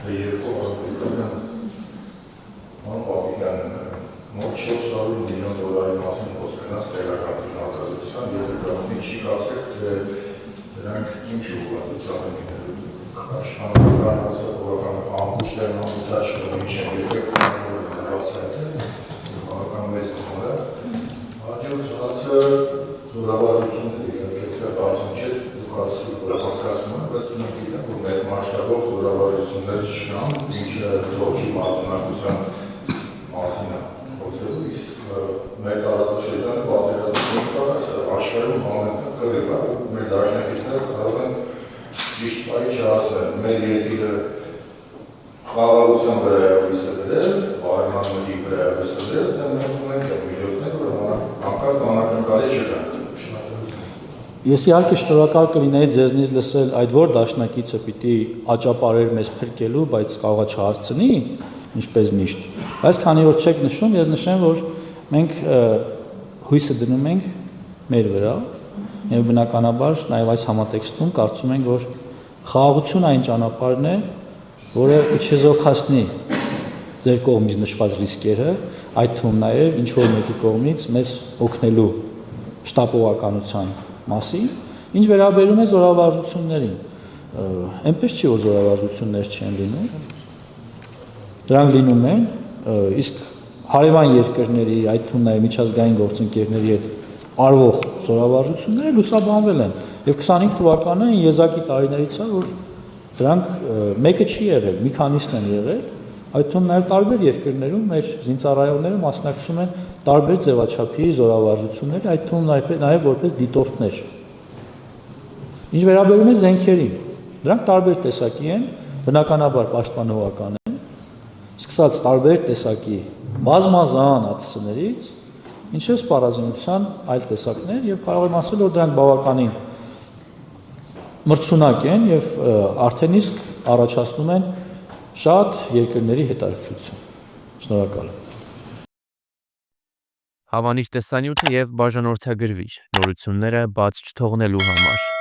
երկու ազգական անպապիկան մոտ 400 միլիոն դոլարի մասին խոսքնած տեղական ֆինանսական եթե կողմի չի կասեք, թե դրանք ինչ ուղղվածությամբ են աշխատանքական հաստատողական ամբուշտերն ամբուտաշը ինչ են եկեք բացայթը բավական մեծ կողմը հաջորդ հացը զորավարությունների եթե բացում չէ դուք հասկացում եք, բայց մենք գիտենք, որ մեր մասշտաբով զորավարություններ չկան, ինչը թողքի մարտունակության մասին է խոսելու, իսկ մեր տարածաշրջանը պատերազմի կարած աշխարհում ամենը կռիվ է, մեր դաշնակիցները կարող են ճիշտ պահի չհասնել, մեր երկիրը խաղաղության վրա է հույսը դրել, բարեմանների վրա է հույսը դրել, դա մենք ունենք այդ միջոցներ, որ հանկարծ անակնկալի չկան։ Ես իհարկե շնորհակալ կլինեի ձեզնից լսել այդ որ դաշնակիցը պիտի աճապարեր մեզ փրկելու, բայց կարողա չհասցնի, ինչպես միշտ։ Բայց քանի որ չեք նշում, ես նշեմ, որ մենք հույսը դնում ենք մեր վրա, եւ բնականաբար նաեւ այս համատեքստում կարծում ենք, որ խաղաղությունը այն ճանապարհն է, որը կչեզոքացնի ձեր կողմից նշված ռիսկերը, այդ թվում նաեւ ինչ որ մեկի կողմից մեզ օգնելու շտապողականության մասին, ինչ վերաբերում է զորավարժություններին, այնպես չի, որ զորավարժություններ չեն լինում, դրանք լինում են, իսկ հարևան երկրների, այդ թվում նաև միջազգային գործընկերների հետ արվող զորավարժությունները լուսաբանվել են, եւ 25 թվականը եզակի տարիներից է, որ դրանք մեկը չի եղել, մի քանիսն են եղել, այդ թվում նաև տարբեր երկրներում մեր զինծառայողները մասնակցում են տարբեր ձևաչափի զորավարժությունների, այդ թվում նաև որպես դիտորդներ։ Ինչ վերաբերում է զենքերին, դրանք տարբեր տեսակի են, բնականաբար պաշտպանողական են, սկսած տարբեր տեսակի բազմազան ԱԹՍ-ներից, ինչպես սպառազինության այլ տեսակներ, եւ կարող եմ ասել, որ դրանք բավականին մրցունակ են եւ արդեն իսկ առաջացնում են շատ երկրների հետաքրքրություն։ Շնորհակալ եմ։ Հավանիչ տեսանյութը եւ բաժանորդագրվիչ նորությունները բաց չթողնելու համար։